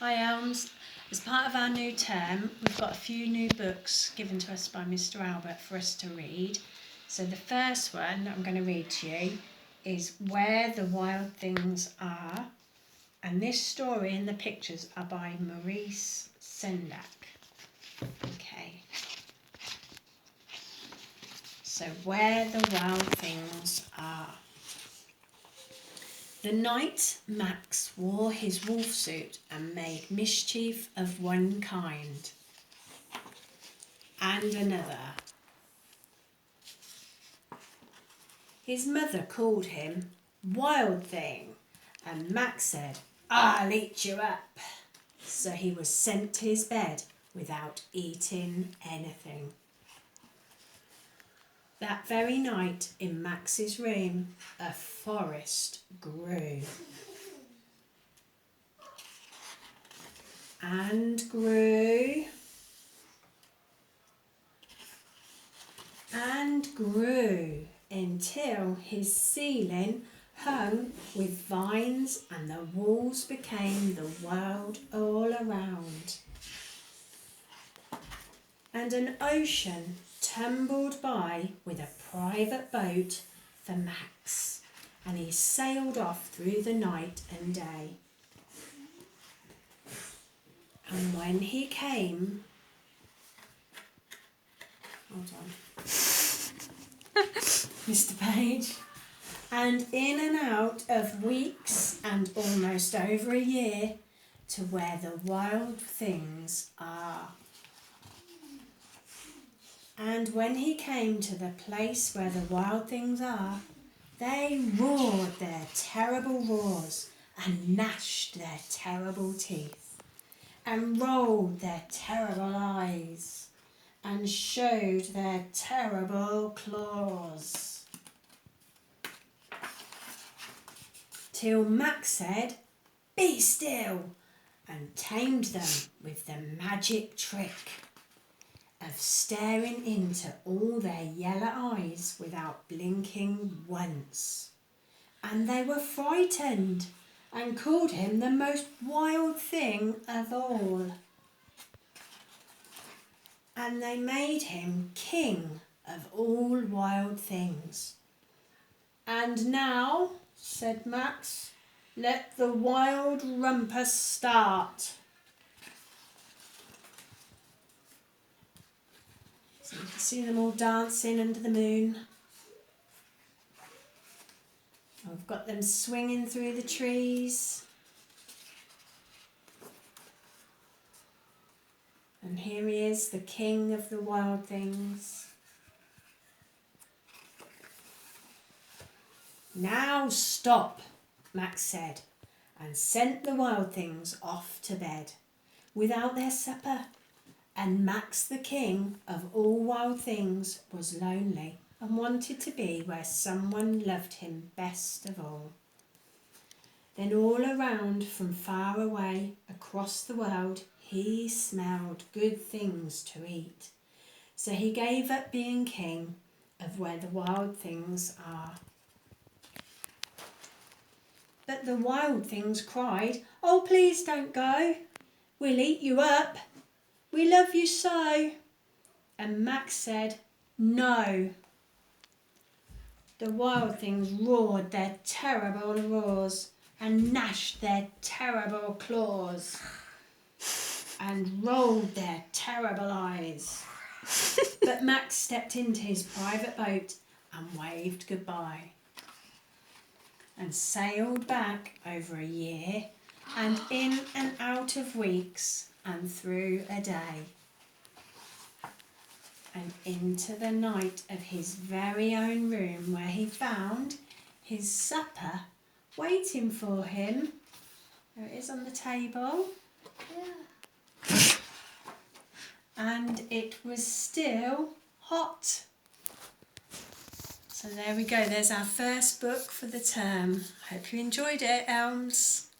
Hi Elms. As part of our new term, we've got a few new books given to us by Mr. Albert for us to read. So the first one that I'm going to read to you is Where the Wild Things Are. And this story and the pictures are by Maurice Sendak. Okay. So Where the Wild Things Are. The night Max wore his wolf suit and made mischief of one kind and another. His mother called him Wild Thing, and Max said, "I'll eat you up." So he was sent to his bed without eating anything. That very night in Max's room, a forest grew. And grew and grew until his ceiling hung with vines and the walls became the world all around. And an ocean tumbled by with a private boat for Max, and he sailed off through the night and day. And when he came, hold on, Mr. Page, and in and out of weeks and almost over a year to where the wild things are. And when he came to the place where the wild things are, they roared their terrible roars and gnashed their terrible teeth and rolled their terrible eyes and showed their terrible claws. Till Max said, "Be still," and tamed them with the magic trick of staring into all their yellow eyes without blinking once. And they were frightened and called him the most wild thing of all. And they made him king of all wild things. "And now," said Max, "let the wild rumpus start." So you can see them all dancing under the moon. I've got them swinging through the trees. And here he is, the king of the wild things. "Now stop," Max said, and sent the wild things off to bed without their supper. And Max, the king of all wild things, was lonely and wanted to be where someone loved him best of all. Then all around, from far away, across the world, he smelled good things to eat. So he gave up being king of where the wild things are. But the wild things cried, "Oh, please don't go. We'll eat you up. We love you so." And Max said, "No." The wild things roared their terrible roars and gnashed their terrible claws and rolled their terrible eyes. But Max stepped into his private boat and waved goodbye and sailed back over a year and in and out of weeks and through a day and into the night of his very own room, where he found his supper waiting for him. There it is on the table. Yeah. And it was still hot. So there we go, there's our first book for the term. Hope you enjoyed it, Elms.